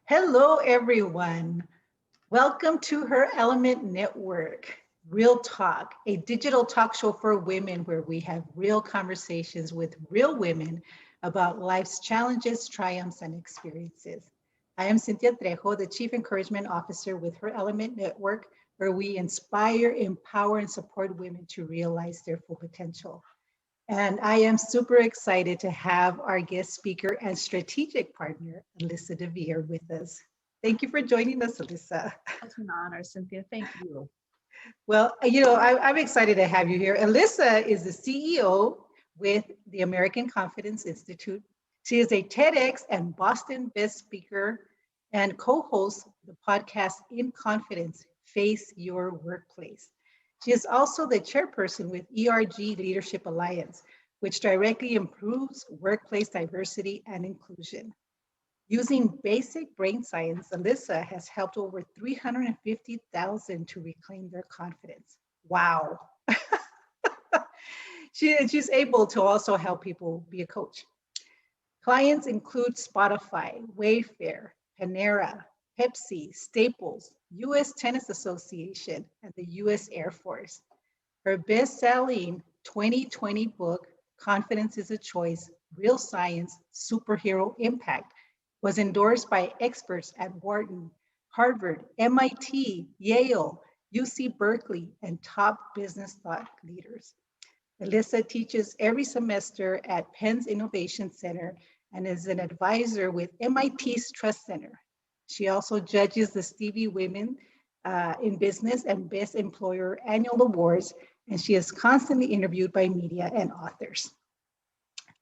Hello, everyone. Welcome to Her Element Network, Real Talk, a digital talk show for women where we have real conversations with real women about life's challenges, triumphs, and experiences. I am Cynthia Trejo, the Chief Encouragement Officer with Her Element Network, where we inspire, empower, and support women to realize their full potential. And I am super excited to have our guest speaker and strategic partner, Alyssa Dver, with us. Thank you for joining us, Alyssa. It's an honor, Cynthia. Thank you. Well, I'm excited to have you here. Alyssa is the CEO with the American Confidence Institute. She is a TEDx and Boston Best Speaker and co-hosts the podcast In Confidence, Face Your Workplace. She is also the chairperson with ERG Leadership Alliance, which directly improves workplace diversity and inclusion. Using basic brain science, Alyssa has helped over 350,000 to reclaim their confidence. Wow. She's able to also help people be a coach. Clients include Spotify, Wayfair, Panera, Pepsi, Staples, US Tennis Association, and the US Air Force. Her best-selling 2020 book, Confidence is a Choice, Real Science, Superhero Impact, was endorsed by experts at Wharton, Harvard, MIT, Yale, UC Berkeley, and top business thought leaders. Alyssa teaches every semester at Penn's Innovation Center and is an advisor with MIT's Trust Center. She also judges the Stevie Women in Business and Best Employer annual awards, and she is constantly interviewed by media and authors.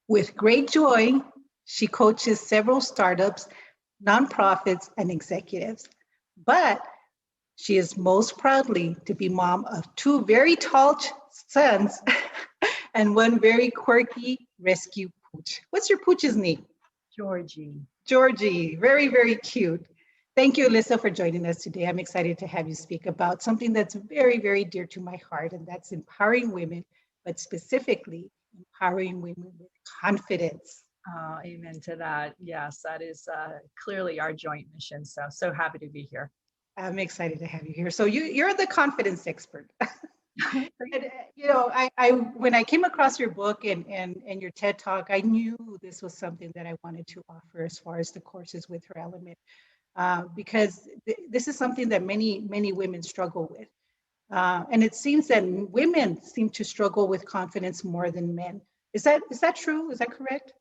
With great joy, she coaches several startups, nonprofits, and executives. But she is most proudly to be mom of two very tall sons and one very quirky rescue pooch. What's your pooch's name? Georgie. Georgie, very, very cute. Thank you, Alyssa, for joining us today. I'm excited to have you speak about something that's very, very dear to my heart, and that's empowering women, but specifically empowering women with confidence. Amen to that. Yes, that is clearly our joint mission. So happy to be here. I'm excited to have you here. So you're the confidence expert. And, I when I came across your book and your TED Talk, I knew this was something that I wanted to offer as far as the courses with Her Element, because this is something that many women struggle with. And it seems that women seem to struggle with confidence more than men. Is that true? Is that correct?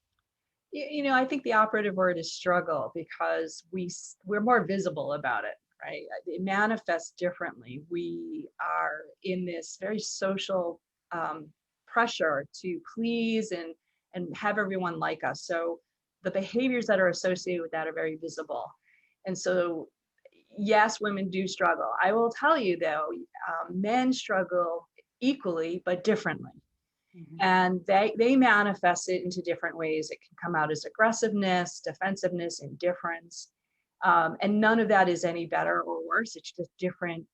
I think the operative word is struggle because we're more visible about it, right? It manifests differently. We are in this very social pressure to please and have everyone like us. So the behaviors that are associated with that are very visible. And so, yes, women do struggle. I will tell you, though, men struggle equally, but differently. Mhm. And they manifest it into different ways. It can come out as aggressiveness, defensiveness, indifference. And none of that is any better or worse. It's just different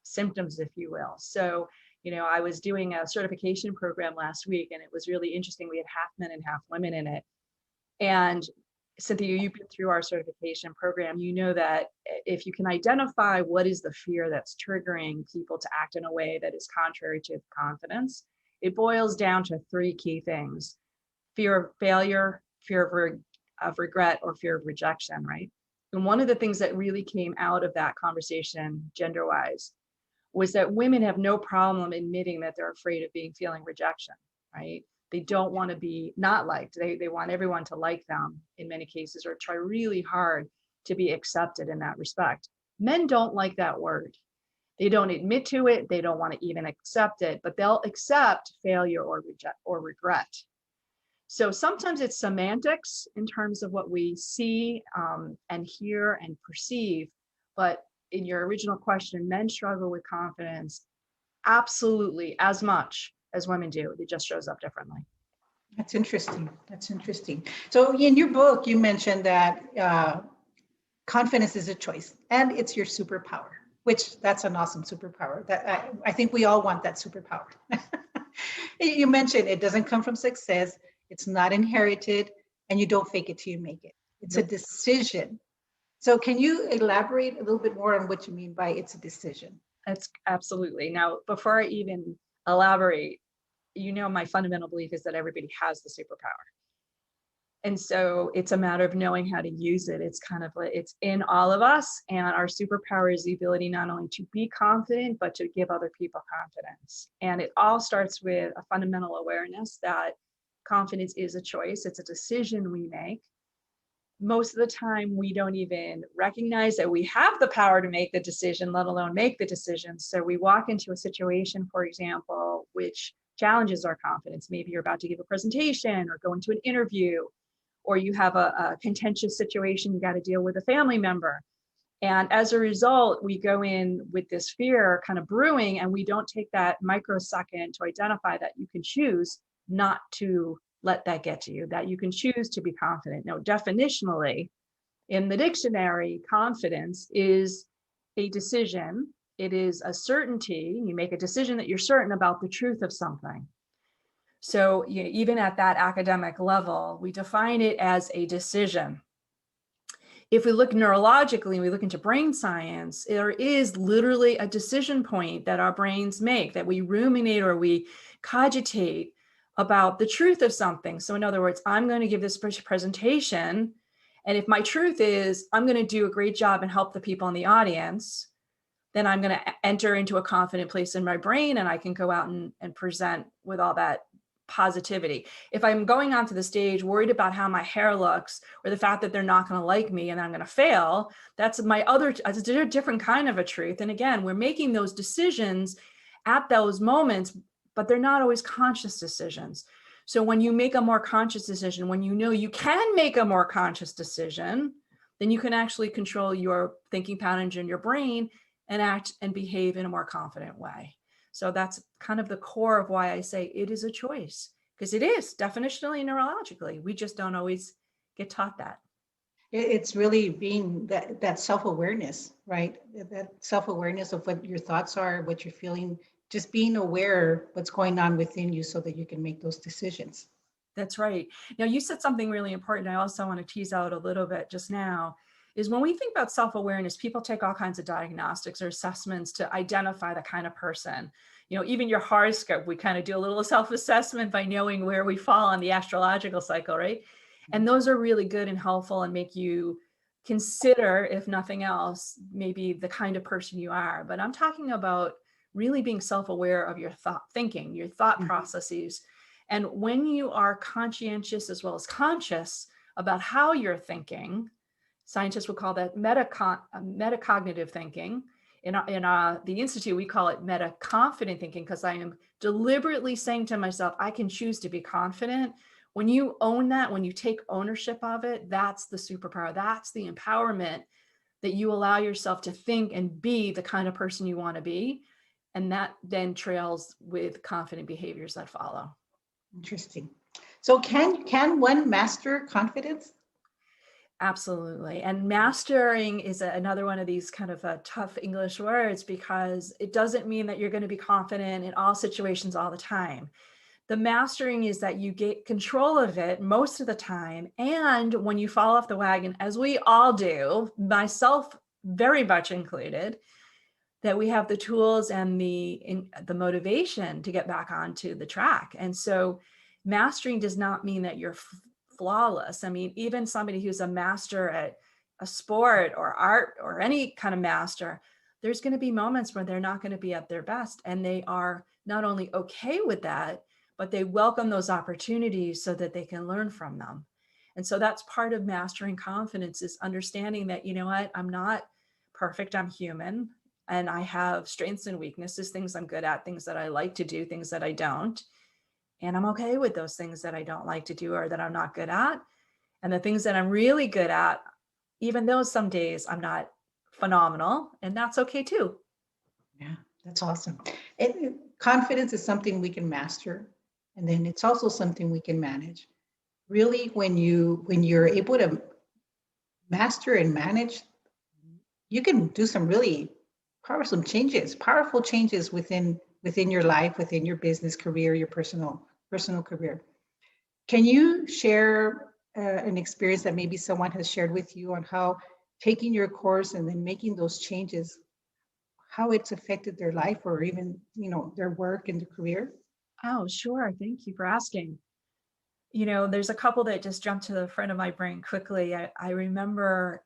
symptoms, if you will. So, I was doing a certification program last week, and it was really interesting. We had half men and half women in it. And Cynthia, you've been through our certification program. You know that if you can identify what is the fear that's triggering people to act in a way that is contrary to confidence, it boils down to three key things: fear of failure, fear of regret, or fear of rejection, right? And one of the things that really came out of that conversation, gender-wise, was that women have no problem admitting that they're afraid of feeling rejection, right? They don't want to be not liked. They want everyone to like them in many cases, or try really hard to be accepted in that respect. Men don't like that word. They don't admit to it. They don't want to even accept it, but they'll accept failure or regret. So sometimes it's semantics in terms of what we see and hear and perceive. But in your original question, men struggle with confidence absolutely as much as women do. It just shows up differently. That's interesting. That's interesting. So in your book, you mentioned that confidence is a choice and it's your superpower, which that's an awesome superpower. That I think we all want that superpower. You mentioned it doesn't come from success. It's not inherited, and you don't fake it till you make it. It's a decision. So can you elaborate a little bit more on what you mean by it's a decision? That's absolutely. Now, before I even elaborate, my fundamental belief is that everybody has the superpower. And so it's a matter of knowing how to use it. It's kind of like it's in all of us. And our superpower is the ability not only to be confident, but to give other people confidence. And it all starts with a fundamental awareness that confidence is a choice, it's a decision we make. Most of the time, we don't even recognize that we have the power to make the decision, let alone make the decision. So we walk into a situation, for example, which challenges our confidence. Maybe you're about to give a presentation or go into an interview, or you have a contentious situation you got to deal with a family member. And as a result, we go in with this fear kind of brewing, and we don't take that microsecond to identify that you can choose not to let that get to you, that you can choose to be confident. Now, definitionally, in the dictionary, confidence is a decision. It is a certainty. You make a decision that you're certain about the truth of something. So even at that academic level, we define it as a decision. If we look neurologically, we look into brain science, there is literally a decision point that our brains make, that we ruminate or we cogitate about the truth of something. So in other words, I'm going to give this presentation, and if my truth is I'm going to do a great job and help the people in the audience, then I'm going to enter into a confident place in my brain, and I can go out and present with all that positivity. If I'm going onto the stage worried about how my hair looks or the fact that they're not going to like me and I'm going to fail, that's a different kind of a truth. And again, we're making those decisions at those moments, but they're not always conscious decisions. So when you make a more conscious decision, when you know you can make a more conscious decision, then you can actually control your thinking patterns in your brain and act and behave in a more confident way. So that's kind of the core of why I say it is a choice, because it is definitionally neurologically. We just don't always get taught that. It's really being that self-awareness, right? That self-awareness of what your thoughts are, what you're feeling, just being aware what's going on within you so that you can make those decisions. That's right. Now, you said something really important. I also want to tease out a little bit just now, is when we think about self-awareness, people take all kinds of diagnostics or assessments to identify the kind of person. Even your horoscope, we kind of do a little self-assessment by knowing where we fall on the astrological cycle, right? And those are really good and helpful and make you consider, if nothing else, maybe the kind of person you are. But I'm talking about really being self-aware of your thinking, your thought processes. And when you are conscientious as well as conscious about how you're thinking, scientists would call that metacognitive thinking. In the Institute, we call it meta-confident thinking, because I am deliberately saying to myself, I can choose to be confident. When you own that, when you take ownership of it, that's the superpower. That's the empowerment that you allow yourself to think and be the kind of person you want to be. And that then trails with confident behaviors that follow. Interesting. So can one master confidence? Absolutely. And mastering is another one of these kind of tough English words, because it doesn't mean that you're going to be confident in all situations all the time. The mastering is that you get control of it most of the time. And when you fall off the wagon, as we all do, myself very much included, that we have the tools and the motivation to get back onto the track. And so mastering does not mean that you're flawless. I mean, even somebody who's a master at a sport or art or any kind of master, there's going to be moments where they're not going to be at their best. And they are not only okay with that, but they welcome those opportunities so that they can learn from them. And so that's part of mastering confidence, is understanding that, you know what, I'm not perfect, I'm human, and I have strengths and weaknesses, things I'm good at, things that I like to do, things that I don't. And I'm okay with those things that I don't like to do or that I'm not good at. And the things that I'm really good at, even though some days I'm not phenomenal, and that's okay too. Yeah, that's awesome. And confidence is something we can master, and then it's also something we can manage. Really, when you're able to master and manage, you can do some really powerful changes within your life, within your business career, your personal career. Can you share an experience that maybe someone has shared with you on how taking your course and then making those changes, how it's affected their life or even, their work and their career? Oh, sure. Thank you for asking. There's a couple that just jumped to the front of my brain quickly. I remember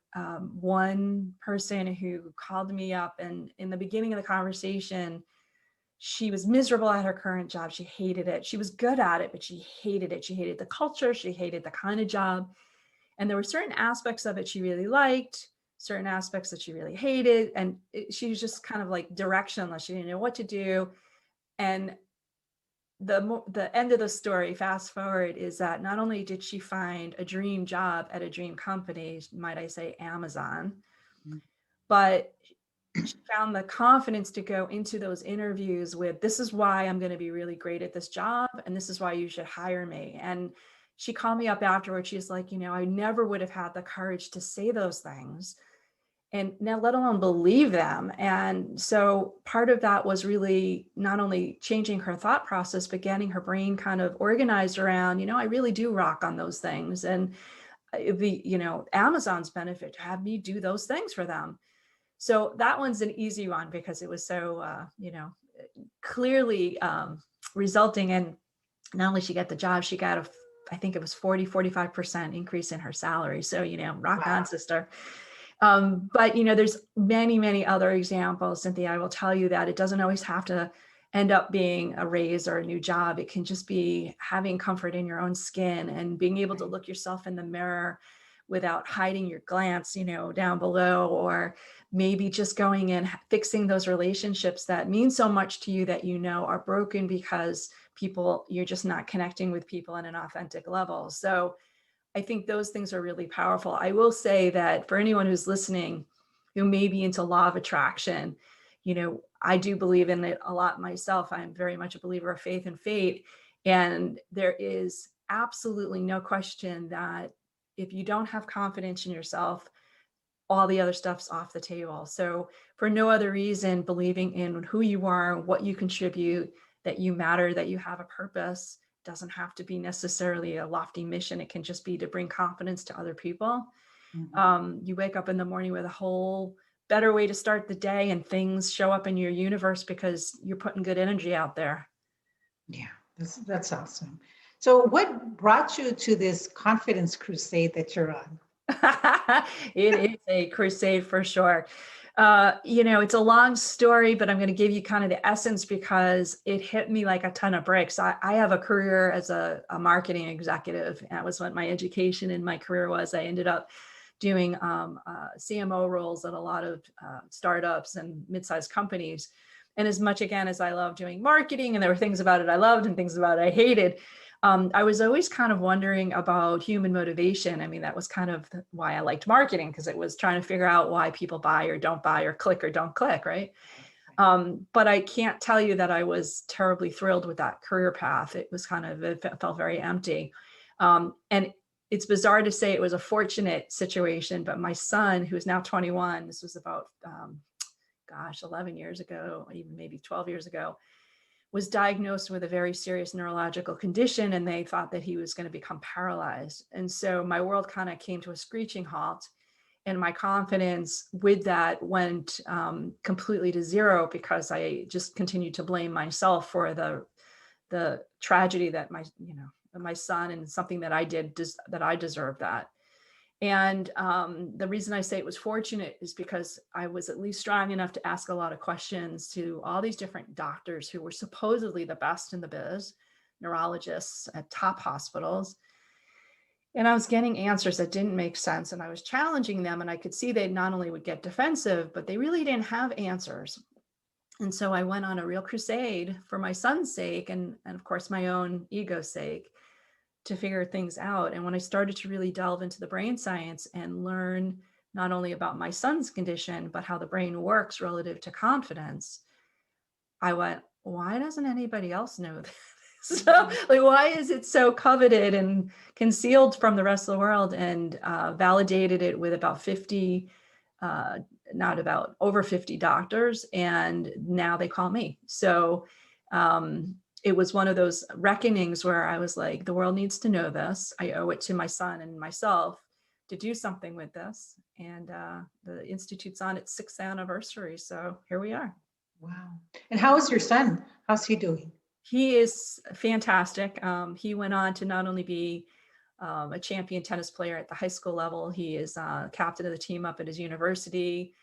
one person who called me up, and in the beginning of the conversation, she was miserable at her current job. She hated it. She was good at it, but she hated it. She hated the culture. She hated the kind of job. And there were certain aspects of it she really liked, certain aspects that she really hated. And she was just kind of like directionless. She didn't know what to do. And the end of the story, fast forward, is that not only did she find a dream job at a dream company, might I say Amazon, but she found the confidence to go into those interviews with, this is why I'm going to be really great at this job, and this is why you should hire me. And she called me up afterwards. She's like, I never would have had the courage to say those things, and now let alone believe them. And so part of that was really not only changing her thought process, but getting her brain kind of organized around, I really do rock on those things. And Amazon's benefit to have me do those things for them. So that one's an easy one because it was so, clearly resulting in not only she got the job, she got I think it was 45% increase in her salary. So, rock on, sister. But, there's many, many other examples, Cynthia. I will tell you that it doesn't always have to end up being a raise or a new job. It can just be having comfort in your own skin and being able to look yourself in the mirror without hiding your glance, down below, or maybe just going and fixing those relationships that mean so much to you that are broken because you're just not connecting with people on an authentic level. So I think those things are really powerful. I will say that for anyone who's listening, who may be into law of attraction, I do believe in it a lot myself. I'm very much a believer of faith and fate. And there is absolutely no question that if you don't have confidence in yourself, all the other stuff's off the table. So for no other reason, believing in who you are, what you contribute, that you matter, that you have a purpose, doesn't have to be necessarily a lofty mission. It can just be to bring confidence to other people. Mm-hmm. You wake up in the morning with a whole better way to start the day, and things show up in your universe because you're putting good energy out there. Yeah, that's awesome. So what brought you to this confidence crusade that you're on? It is a crusade for sure. It's a long story, but I'm going to give you kind of the essence because it hit me like a ton of bricks. I have a career as a marketing executive. That was what my education and my career was. I ended up doing CMO roles at a lot of startups and mid-sized companies. And as much, again, as I love doing marketing, and there were things about it I loved and things about it I hated, I was always kind of wondering about human motivation. I mean, that was kind of why I liked marketing, because it was trying to figure out why people buy or don't buy or don't click, right? But I can't tell you that I was terribly thrilled with that career path. It was it felt very empty. And it's bizarre to say it was a fortunate situation, but my son, who is now 21, this was about, 11 years ago, even maybe 12 years ago, was diagnosed with a very serious neurological condition, and they thought that he was going to become paralyzed. And so my world kind of came to a screeching halt, and my confidence with that went completely to zero because I just continued to blame myself for the tragedy that my son, and something that I did, that I deserved that. And the reason I say it was fortunate is because I was at least strong enough to ask a lot of questions to all these different doctors who were supposedly the best in the biz, neurologists at top hospitals. And I was getting answers that didn't make sense. And I was challenging them. And I could see they not only would get defensive, but they really didn't have answers. And so I went on a real crusade for my son's sake, and of course, my own ego's sake, to figure things out. And when I started to really delve into the brain science and learn not only about my son's condition, but how the brain works relative to confidence, I went, why doesn't anybody else know this? So why is it so coveted and concealed from the rest of the world? And validated it with about 50, over 50 doctors. And now they call me. So it was one of those reckonings where I was like, the world needs to know this. I owe it to my son and myself to do something with this. And the Institute's on its 6th anniversary. So here we are. Wow. And how is your son? How's he doing? He is fantastic. He went on to not only be a champion tennis player at the high school level, he is captain of the team up at his university.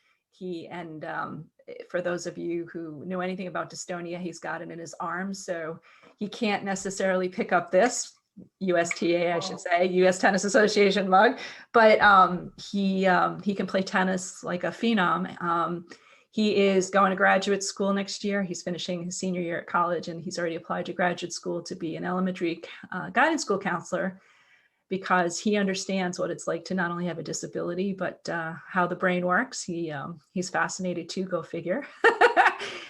For those of you who know anything about dystonia, he's got it in his arms. So he can't necessarily pick up this USTA, I should say, US Tennis Association mug, but he can play tennis like a phenom. He is going to graduate school next year. He's finishing his senior year at college, and he's already applied to graduate school to be an elementary guidance school counselor, because he understands what it's like to not only have a disability, but how the brain works. He's fascinated too, go figure.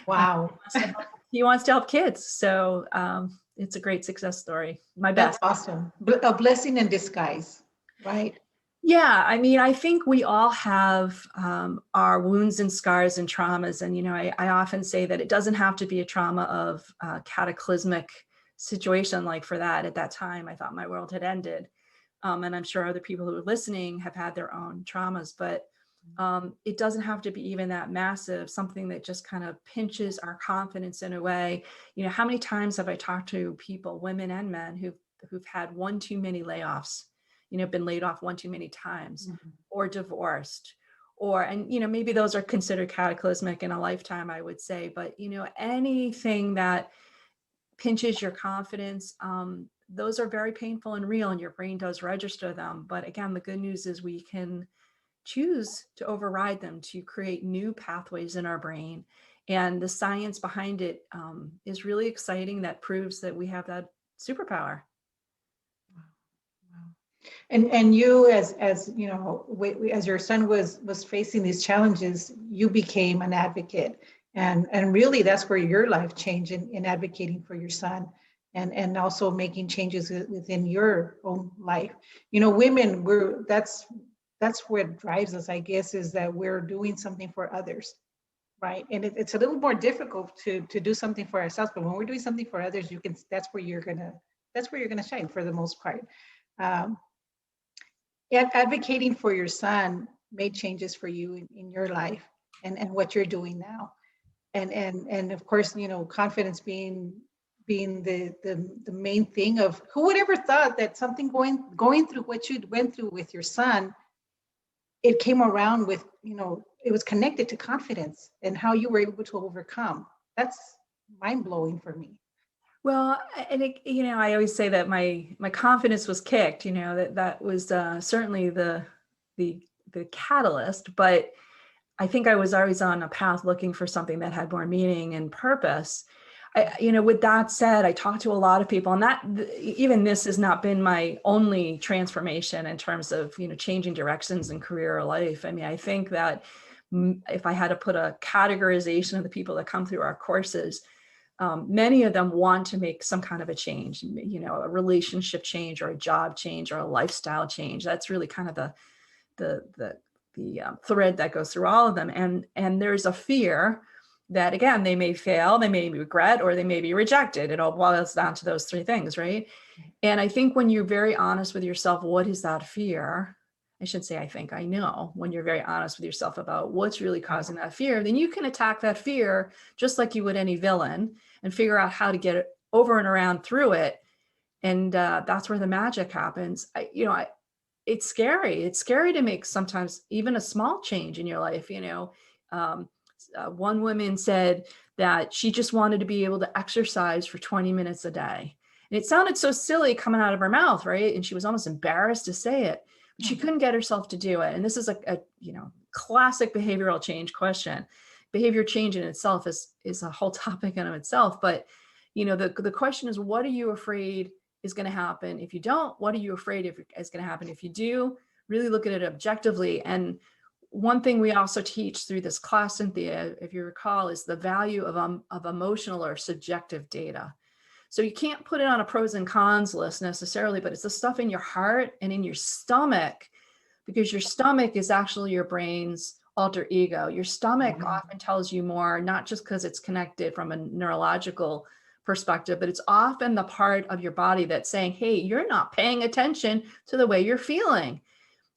Wow. He wants to help kids. So it's a great success story. My best. That's awesome. A blessing in disguise, right? Yeah, I mean, I think we all have our wounds and scars and traumas. And, I often say that it doesn't have to be a trauma of cataclysmic situation. Like for that, at that time, I thought my world had ended. And I'm sure other people who are listening have had their own traumas, but it doesn't have to be even that massive, something that just kind of pinches our confidence in a way. How many times have I talked to people, women and men, who've had one too many layoffs, been laid off one too many times, or divorced, and maybe those are considered cataclysmic in a lifetime, I would say, but anything that pinches your confidence, those are very painful and real, and your brain does register them. But again, the good news is we can choose to override them to create new pathways in our brain. And the science behind it is really exciting. That proves that we have that superpower. And you, as as your son was facing these challenges, you became an advocate, and really that's where your life changed in advocating for your son, and also making changes within your own life. Women, that's what drives us, I guess, is that we're doing something for others, right? And it's a little more difficult to do something for ourselves, but when we're doing something for others, that's where you're gonna shine for the most part. Advocating for your son made changes for you in your life and what you're doing now, and of course, confidence being the main thing. Of who would ever thought that something going through what you went through with your son, it came around with, it was connected to confidence and how you were able to overcome. That's mind-blowing for me. Well, and I always say that my confidence was kicked, that was certainly the catalyst, but I think I was always on a path looking for something that had more meaning and purpose. With that said, I talked to a lot of people, and that even this has not been my only transformation in terms of, changing directions in career or life. I mean, I think that if I had to put a categorization of the people that come through our courses, many of them want to make some kind of a change, a relationship change or a job change or a lifestyle change. That's really kind of the thread that goes through all of them. And there's a fear that, again, they may fail, they may regret, or they may be rejected. It all boils down to those three things, right? And I think when you're very honest with yourself, what is that fear? I should say, I know when you're very honest with yourself about what's really causing that fear, then you can attack that fear just like you would any villain and figure out how to get it over and around through it. And that's where the magic happens. It's scary. It's scary to make sometimes even a small change in your life. One woman said that she just wanted to be able to exercise for 20 minutes a day. And it sounded so silly coming out of her mouth, right? And she was almost embarrassed to say it. She couldn't get herself to do it. And this is a classic behavioral change question. Behavior change in itself is a whole topic in itself. But, the question is, what are you afraid is going to happen if you don't? What are you afraid is going to happen if you do? Really look at it objectively. And one thing we also teach through this class, Cynthia, if you recall, is the value of emotional or subjective data. So you can't put it on a pros and cons list necessarily, but it's the stuff in your heart and in your stomach, because your stomach is actually your brain's alter ego. Your stomach often tells you more, not just because it's connected from a neurological perspective, but it's often the part of your body that's saying, hey, you're not paying attention to the way you're feeling.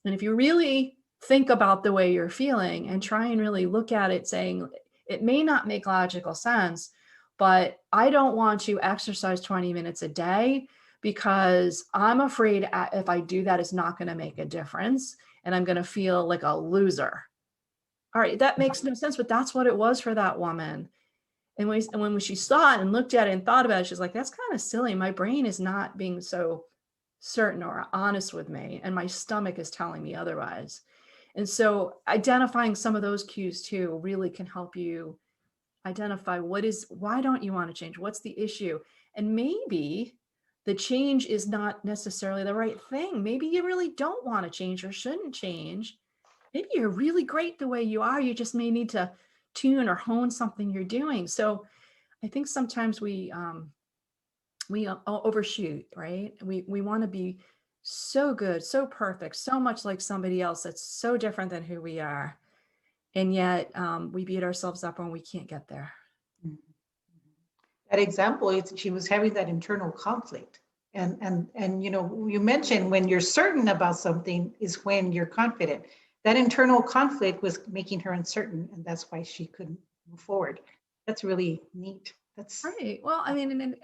And if you really think about the way you're feeling and try and really look at it saying, it may not make logical sense, but I don't want to exercise 20 minutes a day because I'm afraid if I do that, it's not going to make a difference and I'm going to feel like a loser. All right, that makes no sense, but that's what it was for that woman. And when she saw it and looked at it and thought about it, she's like, that's kind of silly. My brain is not being so certain or honest with me, and my stomach is telling me otherwise. And so identifying some of those cues too really can help you identify why don't you want to change? What's the issue? And maybe the change is not necessarily the right thing. Maybe you really don't want to change or shouldn't change. Maybe you're really great the way you are. You just may need to tune or hone something you're doing. So I think sometimes we overshoot, right? We want to be so good, so perfect, so much like somebody else that's so different than who we are. And yet we beat ourselves up when we can't get there. That example, she was having that internal conflict. And you mentioned when you're certain about something is when you're confident. That internal conflict was making her uncertain, and that's why she couldn't move forward. That's really neat. That's right. Well, I mean,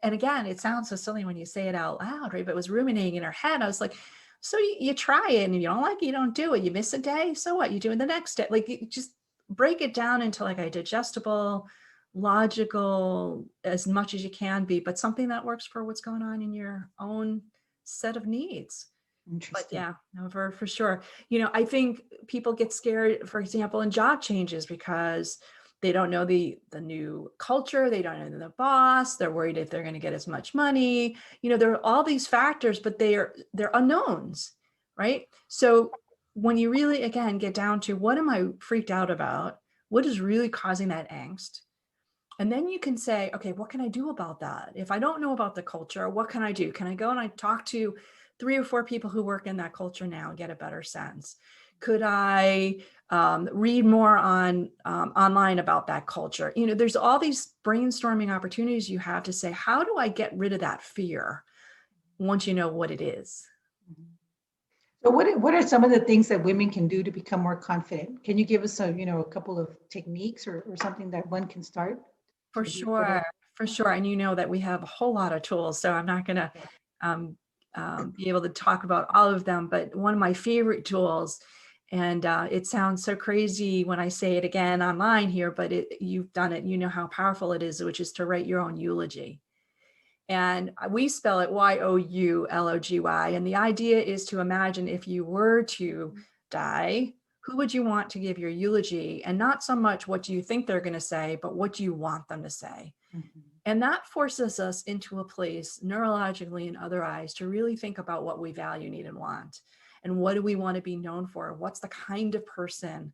and again, it sounds so silly when you say it out loud, right? But it was ruminating in her head. I was like, so you try it and if you don't like it, you don't do it. You miss a day, so what? You do it the next day. Like, you just break it down into like a digestible, logical, as much as you can be, but something that works for what's going on in your own set of needs. But interesting. yeah, no, for sure. I think people get scared, for example, in job changes because they don't know the new culture. They don't know the boss. They're worried if they're going to get as much money. There are all these factors, but they're unknowns, right? So when you really, again, get down to what am I freaked out about? What is really causing that angst? And then you can say, okay, what can I do about that? If I don't know about the culture, what can I do? Can I go and I talk to 3 or 4 people who work in that culture now and get a better sense? Could I read more on online about that culture? There's all these brainstorming opportunities you have to say, how do I get rid of that fear once you know what it is? So what are some of the things that women can do to become more confident? Can you give us a couple of techniques or something that one can start? For sure. And that we have a whole lot of tools, so I'm not going to be able to talk about all of them, but one of my favorite tools, and it sounds so crazy when I say it again online here, but you've done it, you know how powerful it is, which is to write your own eulogy. And we spell it YOULOGY. And the idea is to imagine if you were to die, who would you want to give your eulogy? And not so much what do you think they're going to say, but what do you want them to say? Mm-hmm. And that forces us into a place neurologically and otherwise to really think about what we value, need, and want. And what do we want to be known for? What's the kind of person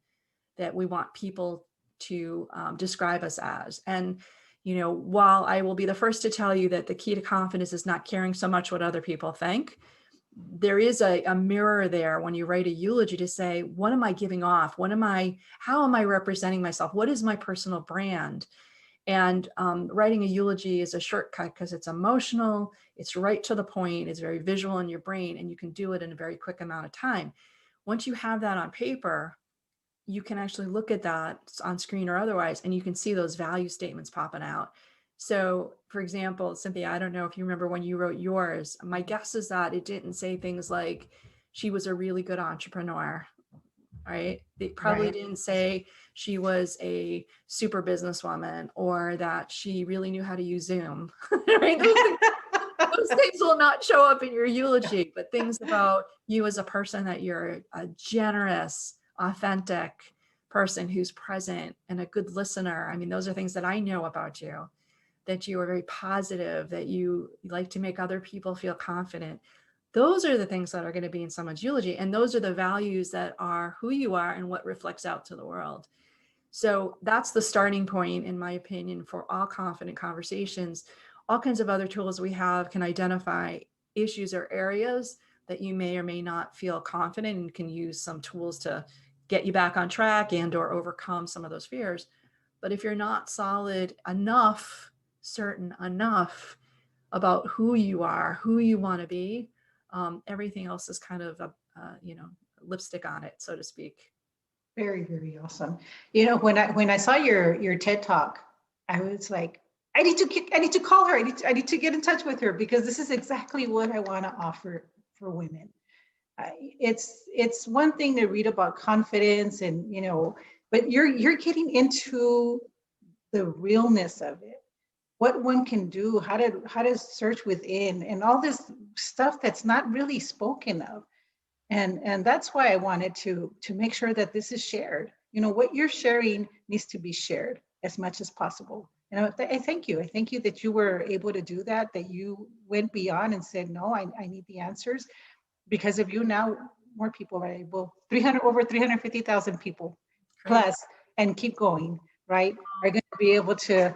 that we want people to describe us as? And while I will be the first to tell you that the key to confidence is not caring so much what other people think, there is a mirror there when you write a eulogy to say, what am I giving off? How am I representing myself? What is my personal brand? And writing a eulogy is a shortcut because it's emotional, it's right to the point, it's very visual in your brain, and you can do it in a very quick amount of time. Once you have that on paper, you can actually look at that on screen or otherwise, and you can see those value statements popping out. So for example, Cynthia, I don't know if you remember when you wrote yours, my guess is that it didn't say things like she was a really good entrepreneur, right? It probably didn't say she was a super businesswoman or that she really knew how to use Zoom, right? Those things will not show up in your eulogy, but things about you as a person, that you're a generous, authentic person who's present and a good listener. I mean, those are things that I know about you, that you are very positive, that you like to make other people feel confident. Those are the things that are going to be in someone's eulogy. And those are the values that are who you are and what reflects out to the world. So that's the starting point, in my opinion, for all confident conversations. All kinds of other tools we have can identify issues or areas that you may or may not feel confident, and can use some tools to get you back on track and or overcome some of those fears. But if you're not solid enough, certain enough about who you are, who you want to be, everything else is kind of lipstick on it, so to speak. Very, very awesome. You know, when I saw your TED Talk, I was like, I need to call her. I need to get in touch with her, because this is exactly what I want to offer for women. It's one thing to read about confidence and, you know, but you're getting into the realness of it, what one can do, how to search within, and all this stuff that's not really spoken of. And that's why I wanted to make sure that this is shared. You know, what you're sharing needs to be shared as much as possible. And I thank you. I thank you that you were able to do that, that you went beyond and said, no, I need the answers. Because of you now, more people are able, over 350,000 people plus, and keep going, right, are going to be able to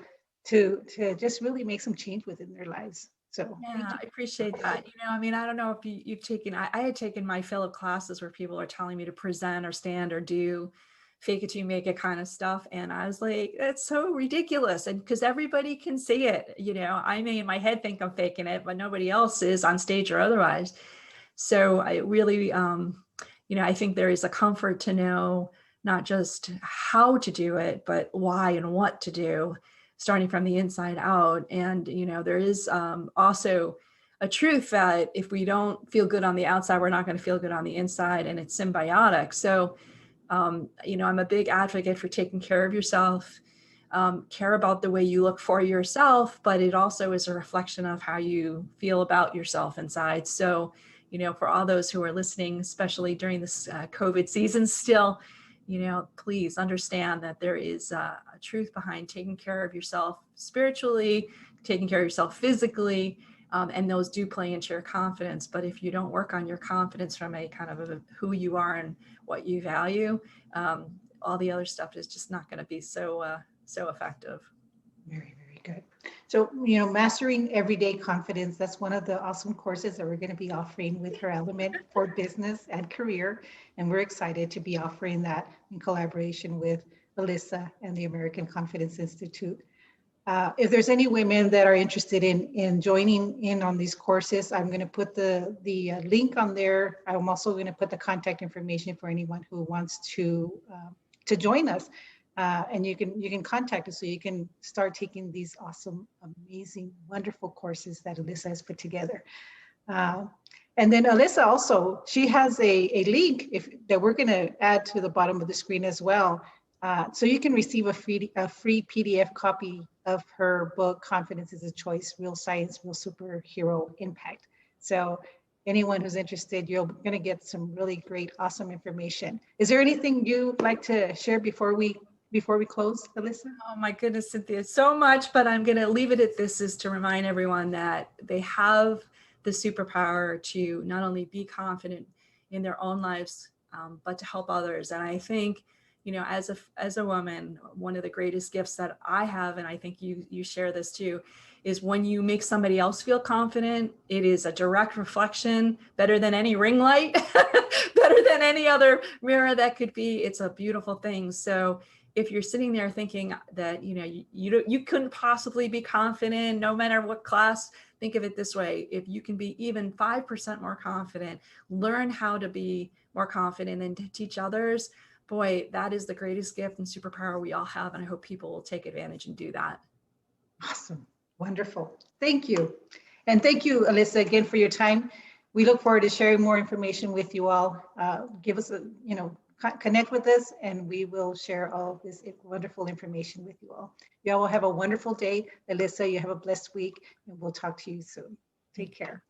just really make some change within their lives. So yeah, I appreciate that. You know, I mean, I don't know if you've taken, I had taken my fill of classes where people are telling me to present or stand or do fake it till you make it kind of stuff. And I was like, that's so ridiculous. And because everybody can see it, you know, I may in my head think I'm faking it, but nobody else is on stage or otherwise. So I really, you know, I think there is a comfort to know not just how to do it, but why and what to do, starting from the inside out. And, you know, there is also a truth that if we don't feel good on the outside, we're not going to feel good on the inside, and it's symbiotic. So, you know, I'm a big advocate for taking care of yourself, care about the way you look for yourself, but it also is a reflection of how you feel about yourself inside. So, you know, for all those who are listening, especially during this COVID season still, you know, please understand that there is a truth behind taking care of yourself spiritually, taking care of yourself physically, and those do play into your confidence. But if you don't work on your confidence from a kind of who you are and what you value, all the other stuff is just not going to be so effective. very, very good. So, you know, mastering everyday confidence, that's one of the awesome courses that we're going to be offering with her element for business and career. And we're excited to be offering that in collaboration with Alyssa and the American Confidence Institute. If there's any women that are interested in joining in on these courses, I'm going to put the link on there. I'm also going to put the contact information for anyone who wants to join us. And you can contact us so you can start taking these awesome, amazing, wonderful courses that Alyssa has put together. And then Alyssa also, she has a link that we're going to add to the bottom of the screen as well. So you can receive a free PDF copy of her book, Confidence is a Choice, Real Science, Real Superhero Impact. So anyone who's interested, you're going to get some really great, awesome information. Is there anything you'd like to share before we close, Alyssa? Oh my goodness, Cynthia, so much, but I'm going to leave it at this, is to remind everyone that they have the superpower to not only be confident in their own lives, but to help others. And I think, you know, as a woman, one of the greatest gifts that I have, and I think you share this too, is when you make somebody else feel confident, it is a direct reflection, better than any ring light, better than any other mirror that could be. It's a beautiful thing. So if you're sitting there thinking that, you know, you couldn't possibly be confident no matter what class, think of it this way: if you can be even 5% more confident, learn how to be more confident and to teach others, boy, that is the greatest gift and superpower we all have. And I hope people will take advantage and do that. Awesome. Wonderful. Thank you. And thank you, Alyssa, again for your time. We look forward to sharing more information with you all. Give us connect with us, and we will share all of this wonderful information with you all. You all will have a wonderful day. Alyssa, you have a blessed week, and we'll talk to you soon. Take care.